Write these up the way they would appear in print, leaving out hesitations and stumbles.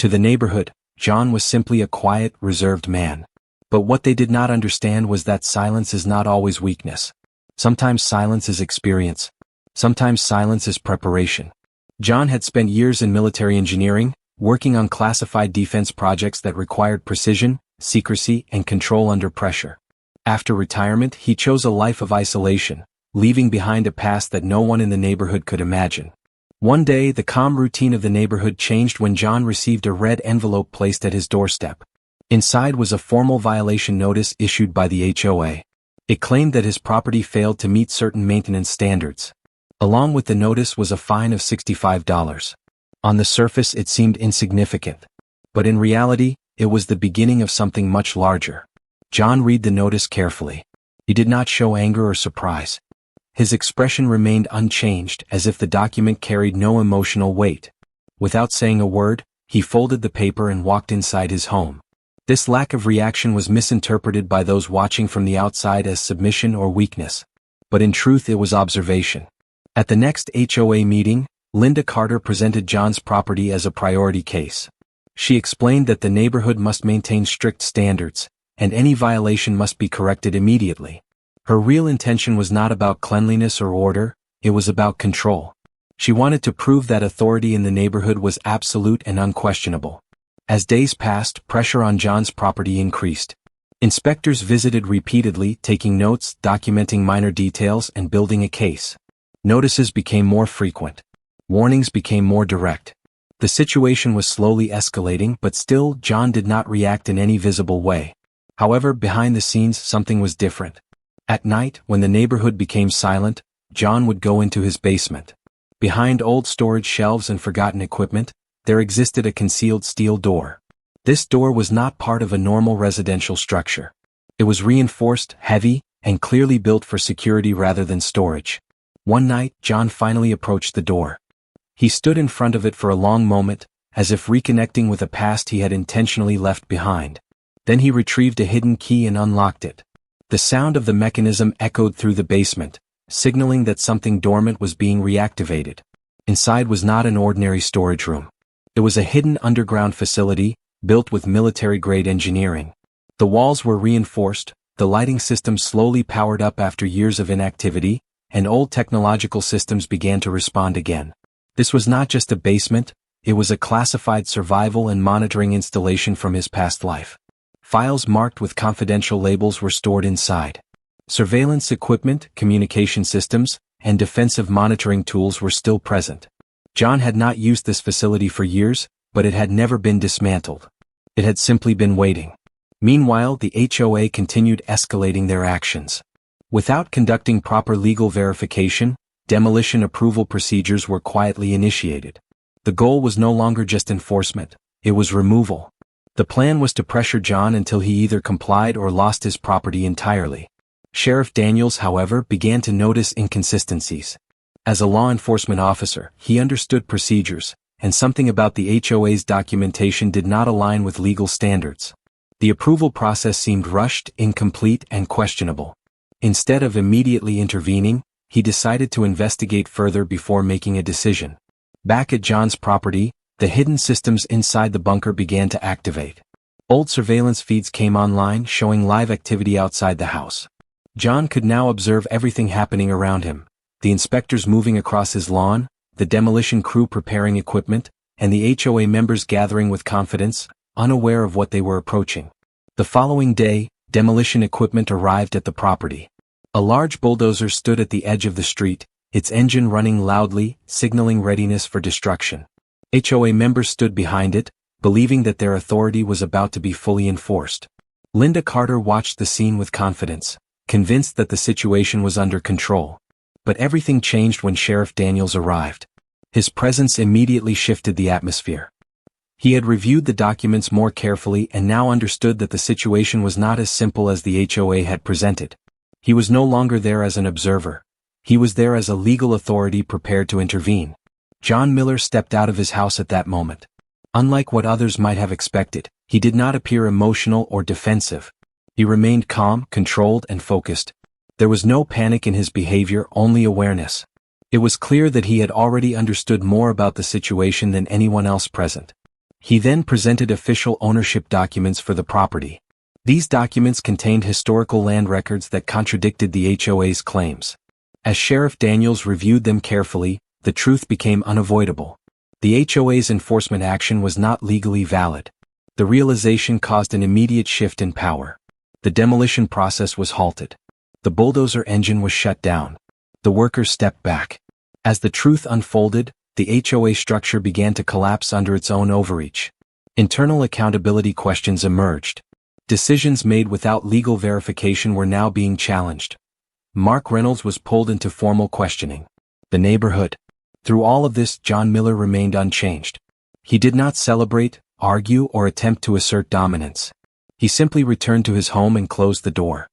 To the neighborhood, John was simply a quiet, reserved man. But what they did not understand was that silence is not always weakness. Sometimes silence is experience. Sometimes silence is preparation. John had spent years in military engineering, working on classified defense projects that required precision, secrecy, and control under pressure. After retirement, he chose a life of isolation, leaving behind a past that no one in the neighborhood could imagine. One day, the calm routine of the neighborhood changed when John received a red envelope placed at his doorstep. Inside was a formal violation notice issued by the HOA. It claimed that his property failed to meet certain maintenance standards. Along with the notice was a fine of $65. On the surface it seemed insignificant. But in reality, it was the beginning of something much larger. John read the notice carefully. He did not show anger or surprise. His expression remained unchanged, as if the document carried no emotional weight. Without saying a word, he folded the paper and walked inside his home. This lack of reaction was misinterpreted by those watching from the outside as submission or weakness. But in truth it was observation. At the next HOA meeting, Linda Carter presented John's property as a priority case. She explained that the neighborhood must maintain strict standards, and any violation must be corrected immediately. Her real intention was not about cleanliness or order, it was about control. She wanted to prove that authority in the neighborhood was absolute and unquestionable. As days passed, pressure on John's property increased. Inspectors visited repeatedly, taking notes, documenting minor details, and building a case. Notices became more frequent. Warnings became more direct. The situation was slowly escalating, but still, John did not react in any visible way. However, behind the scenes, something was different. At night, when the neighborhood became silent, John would go into his basement. Behind old storage shelves and forgotten equipment, there existed a concealed steel door. This door was not part of a normal residential structure. It was reinforced, heavy, and clearly built for security rather than storage. One night, John finally approached the door. He stood in front of it for a long moment, as if reconnecting with a past he had intentionally left behind. Then he retrieved a hidden key and unlocked it. The sound of the mechanism echoed through the basement, signaling that something dormant was being reactivated. Inside was not an ordinary storage room. It was a hidden underground facility, built with military-grade engineering. The walls were reinforced, the lighting system slowly powered up after years of inactivity, and old technological systems began to respond again. This was not just a basement, it was a classified survival and monitoring installation from his past life. Files marked with confidential labels were stored inside. Surveillance equipment, communication systems, and defensive monitoring tools were still present. John had not used this facility for years, but it had never been dismantled. It had simply been waiting. Meanwhile, the HOA continued escalating their actions. Without conducting proper legal verification, demolition approval procedures were quietly initiated. The goal was no longer just enforcement, it was removal. The plan was to pressure John until he either complied or lost his property entirely. Sheriff Daniels, however, began to notice inconsistencies. As a law enforcement officer, he understood procedures, and something about the HOA's documentation did not align with legal standards. The approval process seemed rushed, incomplete, and questionable. Instead of immediately intervening, he decided to investigate further before making a decision. Back at John's property, the hidden systems inside the bunker began to activate. Old surveillance feeds came online, showing live activity outside the house. John could now observe everything happening around him. The inspectors moving across his lawn, the demolition crew preparing equipment, and the HOA members gathering with confidence, unaware of what they were approaching. The following day, demolition equipment arrived at the property. A large bulldozer stood at the edge of the street, its engine running loudly, signaling readiness for destruction. HOA members stood behind it, believing that their authority was about to be fully enforced. Linda Carter watched the scene with confidence, convinced that the situation was under control. But everything changed when Sheriff Daniels arrived. His presence immediately shifted the atmosphere. He had reviewed the documents more carefully and now understood that the situation was not as simple as the HOA had presented. He was no longer there as an observer. He was there as a legal authority prepared to intervene. John Miller stepped out of his house at that moment. Unlike what others might have expected, he did not appear emotional or defensive. He remained calm, controlled, and focused. There was no panic in his behavior, only awareness. It was clear that he had already understood more about the situation than anyone else present. He then presented official ownership documents for the property. These documents contained historical land records that contradicted the HOA's claims. As Sheriff Daniels reviewed them carefully, the truth became unavoidable. The HOA's enforcement action was not legally valid. The realization caused an immediate shift in power. The demolition process was halted. The bulldozer engine was shut down. The workers stepped back. As the truth unfolded, the HOA structure began to collapse under its own overreach. Internal accountability questions emerged. Decisions made without legal verification were now being challenged. Mark Reynolds was pulled into formal questioning. The neighborhood. Through all of this, John Miller remained unchanged. He did not celebrate, argue, or attempt to assert dominance. He simply returned to his home and closed the door.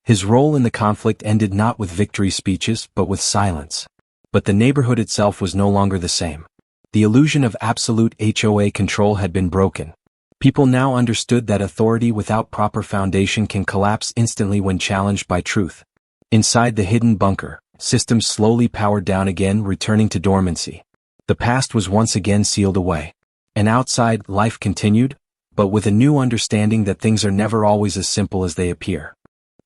His role in the conflict ended not with victory speeches but with silence. But the neighborhood itself was no longer the same. The illusion of absolute HOA control had been broken. People now understood that authority without proper foundation can collapse instantly when challenged by truth. Inside the hidden bunker, systems slowly powered down again, returning to dormancy. The past was once again sealed away. And outside, life continued, but with a new understanding that things are never always as simple as they appear.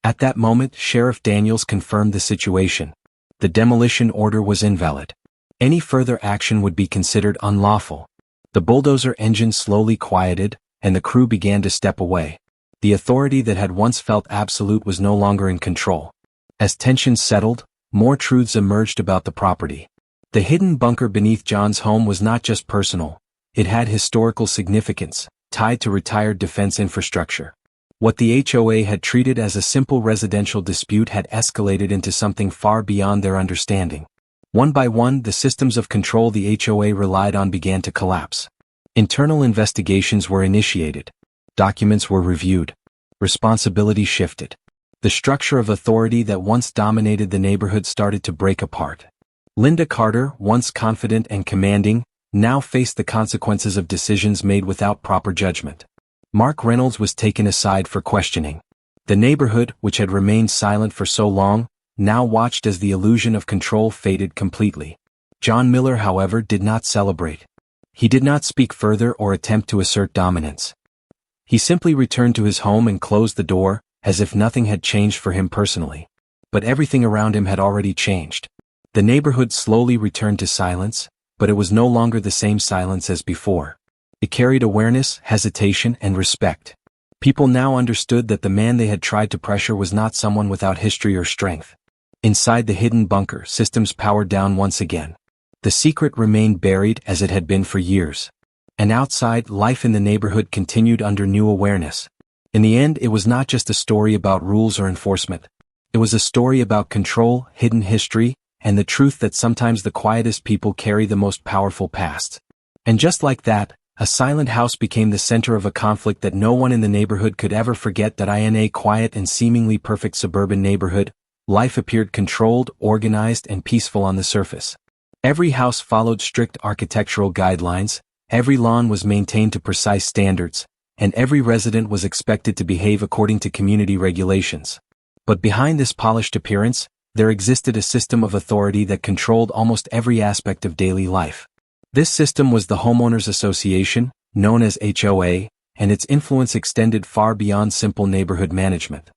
At that moment, Sheriff Daniels confirmed the situation. The demolition order was invalid. Any further action would be considered unlawful. The bulldozer engine slowly quieted, and the crew began to step away. The authority that had once felt absolute was no longer in control. As tensions settled, more truths emerged about the property. The hidden bunker beneath John's home was not just personal. It had historical significance, tied to retired defense infrastructure. What the HOA had treated as a simple residential dispute had escalated into something far beyond their understanding. One by one, the systems of control the HOA relied on began to collapse. Internal investigations were initiated. Documents were reviewed. Responsibility shifted. The structure of authority that once dominated the neighborhood started to break apart. Linda Carter, once confident and commanding, now faced the consequences of decisions made without proper judgment. Mark Reynolds was taken aside for questioning. The neighborhood, which had remained silent for so long, now watched as the illusion of control faded completely. John Miller, however, did not celebrate. He did not speak further or attempt to assert dominance. He simply returned to his home and closed the door, as if nothing had changed for him personally. But everything around him had already changed. The neighborhood slowly returned to silence, but it was no longer the same silence as before. It carried awareness, hesitation, and respect. People now understood that the man they had tried to pressure was not someone without history or strength. Inside the hidden bunker, systems powered down once again. The secret remained buried as it had been for years. And outside, life in the neighborhood continued under new awareness. In the end, it was not just a story about rules or enforcement. It was a story about control, hidden history, and the truth that sometimes the quietest people carry the most powerful pasts. And just like that, a silent house became the center of a conflict that no one in the neighborhood could ever forget. That in a quiet and seemingly perfect suburban neighborhood, life appeared controlled, organized, and peaceful on the surface. Every house followed strict architectural guidelines, every lawn was maintained to precise standards, and every resident was expected to behave according to community regulations. But behind this polished appearance, there existed a system of authority that controlled almost every aspect of daily life. This system was the Homeowners Association, known as HOA, and its influence extended far beyond simple neighborhood management.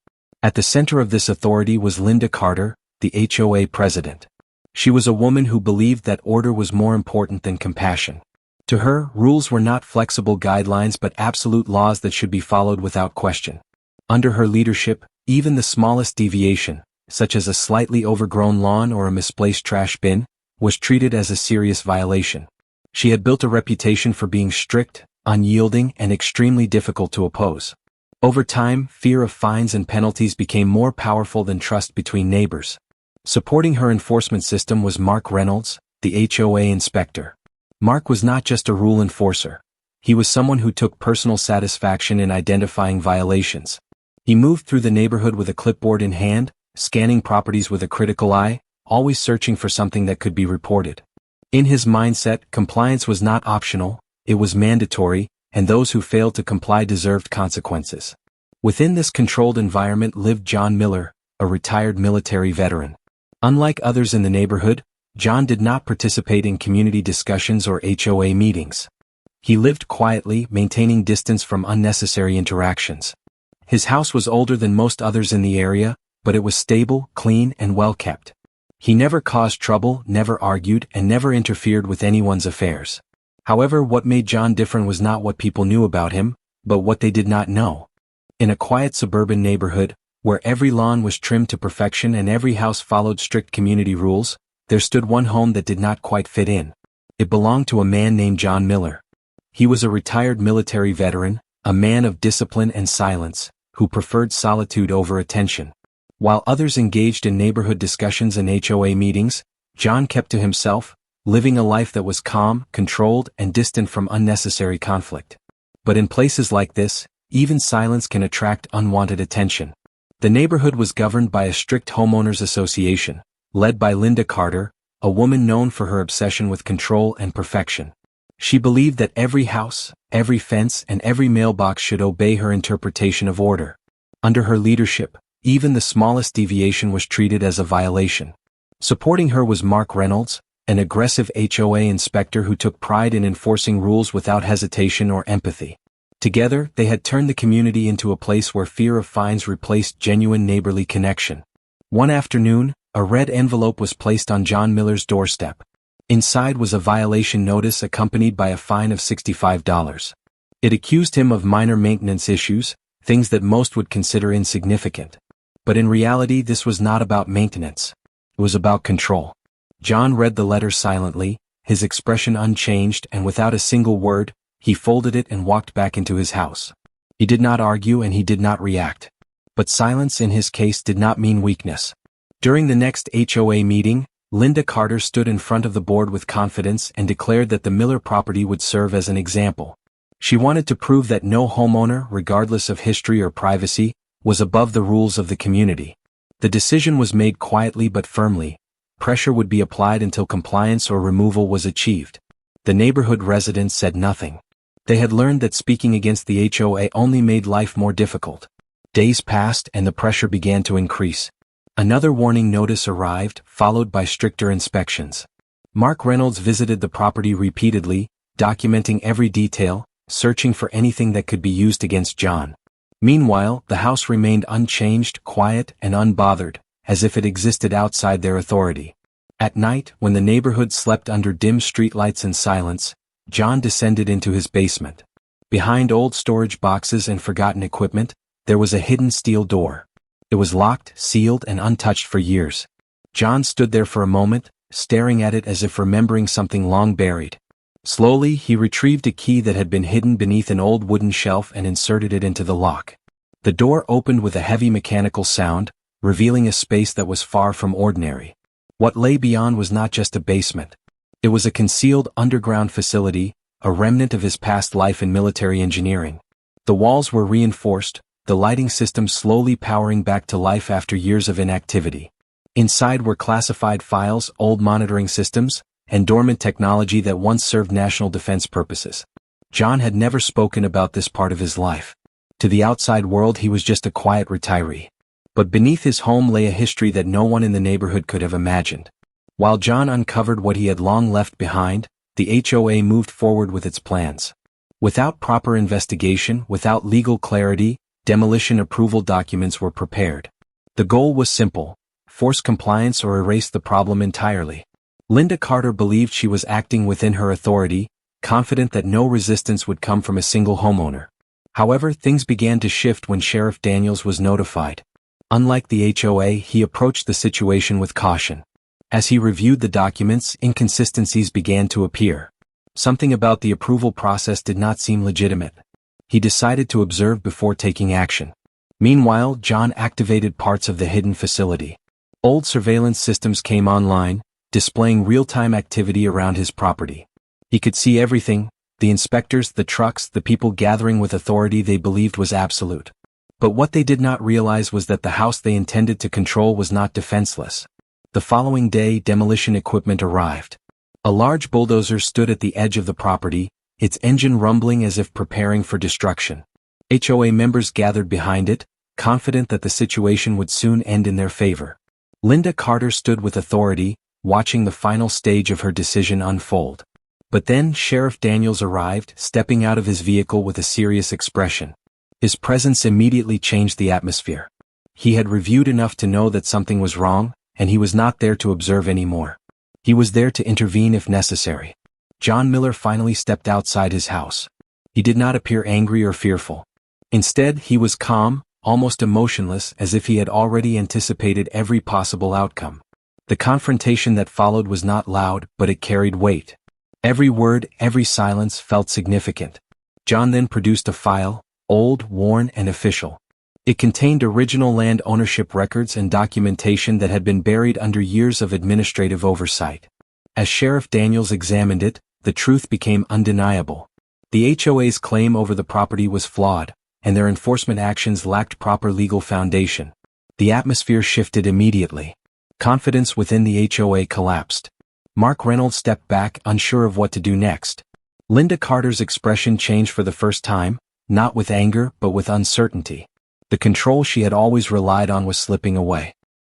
At the center of this authority was Linda Carter, the HOA president. She was a woman who believed that order was more important than compassion. To her, rules were not flexible guidelines but absolute laws that should be followed without question. Under her leadership, even the smallest deviation, such as a slightly overgrown lawn or a misplaced trash bin, was treated as a serious violation. She had built a reputation for being strict, unyielding, and extremely difficult to oppose. Over time, fear of fines and penalties became more powerful than trust between neighbors. Supporting her enforcement system was Mark Reynolds, the HOA inspector. Mark was not just a rule enforcer. He was someone who took personal satisfaction in identifying violations. He moved through the neighborhood with a clipboard in hand, scanning properties with a critical eye, always searching for something that could be reported. In his mindset, compliance was not optional, it was mandatory, and those who failed to comply deserved consequences. Within this controlled environment lived John Miller, a retired military veteran. Unlike others in the neighborhood, John did not participate in community discussions or HOA meetings. He lived quietly, maintaining distance from unnecessary interactions. His house was older than most others in the area, but it was stable, clean, and well kept. He never caused trouble, never argued, and never interfered with anyone's affairs. However, what made John different was not what people knew about him, but what they did not know. In a quiet suburban neighborhood, where every lawn was trimmed to perfection and every house followed strict community rules, there stood one home that did not quite fit in. It belonged to a man named John Miller. He was a retired military veteran, a man of discipline and silence, who preferred solitude over attention. While others engaged in neighborhood discussions and HOA meetings, John kept to himself, living a life that was calm, controlled, and distant from unnecessary conflict. But in places like this, even silence can attract unwanted attention. The neighborhood was governed by a strict homeowners association, led by Linda Carter, a woman known for her obsession with control and perfection. She believed that every house, every fence, and every mailbox should obey her interpretation of order. Under her leadership, even the smallest deviation was treated as a violation. Supporting her was Mark Reynolds, an aggressive HOA inspector who took pride in enforcing rules without hesitation or empathy. Together, they had turned the community into a place where fear of fines replaced genuine neighborly connection. One afternoon, a red envelope was placed on John Miller's doorstep. Inside was a violation notice accompanied by a fine of $65. It accused him of minor maintenance issues, things that most would consider insignificant. But in reality, this was not about maintenance. It was about control. John read the letter silently, his expression unchanged, and without a single word, he folded it and walked back into his house. He did not argue and he did not react. But silence in his case did not mean weakness. During the next HOA meeting, Linda Carter stood in front of the board with confidence and declared that the Miller property would serve as an example. She wanted to prove that no homeowner, regardless of history or privacy, was above the rules of the community. The decision was made quietly but firmly. Pressure would be applied until compliance or removal was achieved. The neighborhood residents said nothing. They had learned that speaking against the HOA only made life more difficult. Days passed and the pressure began to increase. Another warning notice arrived, followed by stricter inspections. Mark Reynolds visited the property repeatedly, documenting every detail, searching for anything that could be used against John. Meanwhile, the house remained unchanged, quiet, and unbothered, as if it existed outside their authority. At night, when the neighborhood slept under dim streetlights and silence, John descended into his basement. Behind old storage boxes and forgotten equipment, there was a hidden steel door. It was locked, sealed, and untouched for years. John stood there for a moment, staring at it as if remembering something long buried. Slowly, he retrieved a key that had been hidden beneath an old wooden shelf and inserted it into the lock. The door opened with a heavy mechanical sound, revealing a space that was far from ordinary. What lay beyond was not just a basement. It was a concealed underground facility, a remnant of his past life in military engineering. The walls were reinforced, the lighting system slowly powering back to life after years of inactivity. Inside were classified files, old monitoring systems, and dormant technology that once served national defense purposes. John had never spoken about this part of his life. To the outside world, he was just a quiet retiree. But beneath his home lay a history that no one in the neighborhood could have imagined. While John uncovered what he had long left behind, the HOA moved forward with its plans. Without proper investigation, without legal clarity, demolition approval documents were prepared. The goal was simple: force compliance or erase the problem entirely. Linda Carter believed she was acting within her authority, confident that no resistance would come from a single homeowner. However, things began to shift when Sheriff Daniels was notified. Unlike the HOA, he approached the situation with caution. As he reviewed the documents, inconsistencies began to appear. Something about the approval process did not seem legitimate. He decided to observe before taking action. Meanwhile, John activated parts of the hidden facility. Old surveillance systems came online, displaying real-time activity around his property. He could see everything: the inspectors, the trucks, the people gathering with authority they believed was absolute. But what they did not realize was that the house they intended to control was not defenseless. The following day, demolition equipment arrived. A large bulldozer stood at the edge of the property, its engine rumbling as if preparing for destruction. HOA members gathered behind it, confident that the situation would soon end in their favor. Linda Carter stood with authority, watching the final stage of her decision unfold. But then Sheriff Daniels arrived, stepping out of his vehicle with a serious expression. His presence immediately changed the atmosphere. He had reviewed enough to know that something was wrong, and he was not there to observe anymore. He was there to intervene if necessary. John Miller finally stepped outside his house. He did not appear angry or fearful. Instead, he was calm, almost emotionless, as if he had already anticipated every possible outcome. The confrontation that followed was not loud, but it carried weight. Every word, every silence felt significant. John then produced a file, old, worn, and official. It contained original land ownership records and documentation that had been buried under years of administrative oversight. As Sheriff Daniels examined it, the truth became undeniable. The HOA's claim over the property was flawed, and their enforcement actions lacked proper legal foundation. The atmosphere shifted immediately. Confidence within the HOA collapsed. Mark Reynolds stepped back, unsure of what to do next. Linda Carter's expression changed for the first time, not with anger but with uncertainty. The control she had always relied on was slipping away.